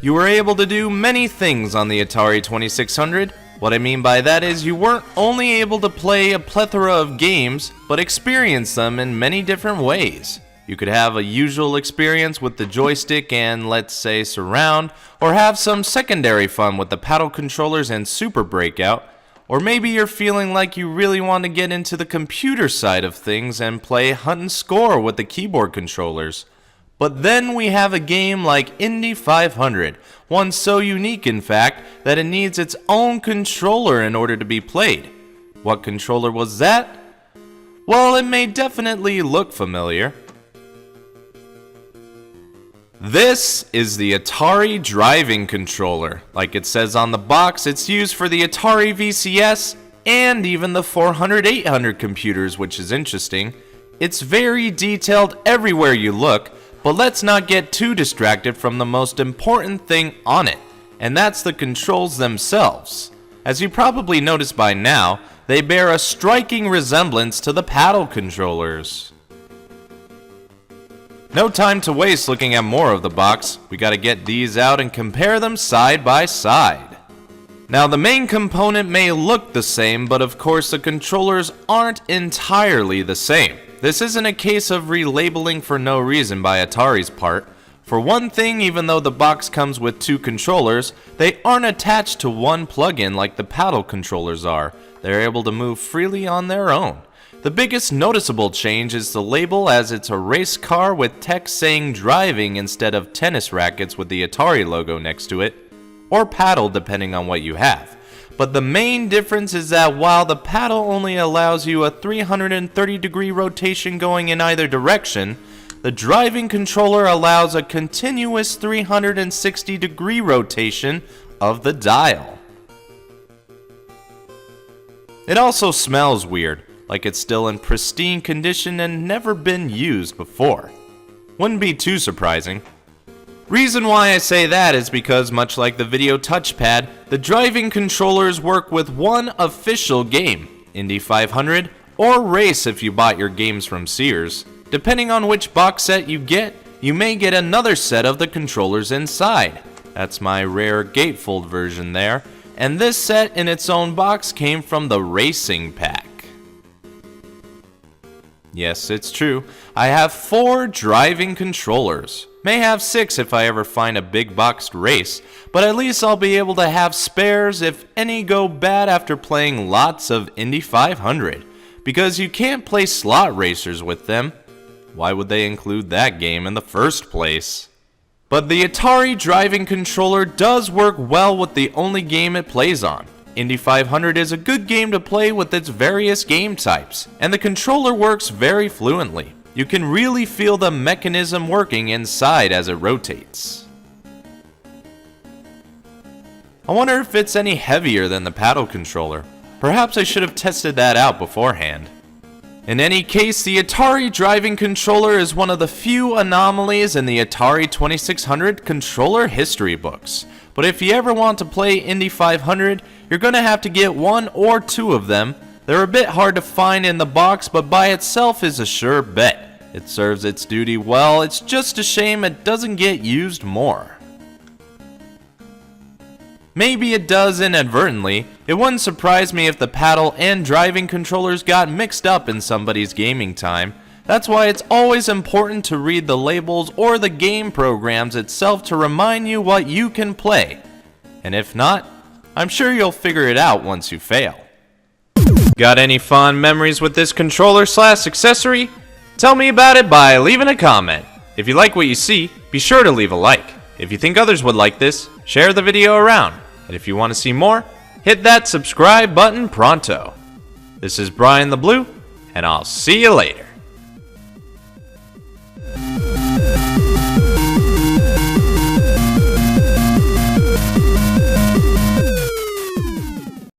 You were able to do many things on the Atari 2600. What I mean by that is you weren't only able to play a plethora of games, but experience them in many different ways. You could have a usual experience with the joystick and, let's say, surround, or have some secondary fun with the paddle controllers and Super Breakout, or maybe you're feeling like you really want to get into the computer side of things and play hunt and score with the keyboard controllers. But then we have a game like Indy 500, one so unique in fact that it needs its own controller in order to be played. What controller was that? Well, it may definitely look familiar. This is the Atari driving controller. Like it says on the box, it's used for the Atari VCS and even the 400-800 computers, which is interesting. It's very detailed everywhere you look, but let's not get too distracted from the most important thing on it, and that's the controls themselves. As you probably noticed by now, they bear a striking resemblance to the paddle controllers. No time to waste looking at more of the box. We gotta get these out and compare them side by side. Now the main component may look the same, but of course the controllers aren't entirely the same. This isn't a case of relabeling for no reason by Atari's part. For one thing, even though the box comes with two controllers, they aren't attached to one plug-in like the paddle controllers are. They're able to move freely on their own. The biggest noticeable change is the label, as it's a race car with text saying driving instead of tennis rackets with the Atari logo next to it, or paddle depending on what you have. But the main difference is that while the paddle only allows you a 330-degree rotation going in either direction, the driving controller allows a continuous 360-degree rotation of the dial. It also smells weird, like it's still in pristine condition and never been used before. Wouldn't be too surprising. Reason why I say that is because, much like the video touchpad, the driving controllers work with one official game, Indy 500, or Race if you bought your games from Sears. Depending on which box set you get, you may get another set of the controllers inside. That's my rare gatefold version there, and this set in its own box came from the Racing Pack. Yes, it's true. I have 4 driving controllers. May have 6 if I ever find a big boxed race, but at least I'll be able to have spares if any go bad after playing lots of Indy 500, because you can't play slot racers with them. Why would they include that game in the first place? But the Atari driving controller does work well with the only game it plays on. Indy 500 is a good game to play with its various game types, and the controller works very fluently. You can really feel the mechanism working inside as it rotates. I wonder if it's any heavier than the paddle controller. Perhaps I should have tested that out beforehand. In any case, the Atari driving controller is one of the few anomalies in the Atari 2600 controller history books. But if you ever want to play Indy 500, you're going to have to get 1 or 2 of them. They're a bit hard to find in the box, but by itself is a sure bet. It serves its duty well. It's just a shame it doesn't get used more. Maybe it does inadvertently. It wouldn't surprise me if the paddle and driving controllers got mixed up in somebody's gaming time. That's why it's always important to read the labels or the game programs itself to remind you what you can play. And if not, I'm sure you'll figure it out once you fail. Got any fond memories with this controller/accessory? Tell me about it by leaving a comment. If you like what you see, be sure to leave a like. If you think others would like this, share the video around. And if you want to see more, hit that subscribe button pronto. This is BrianTheBlue, and I'll see you later.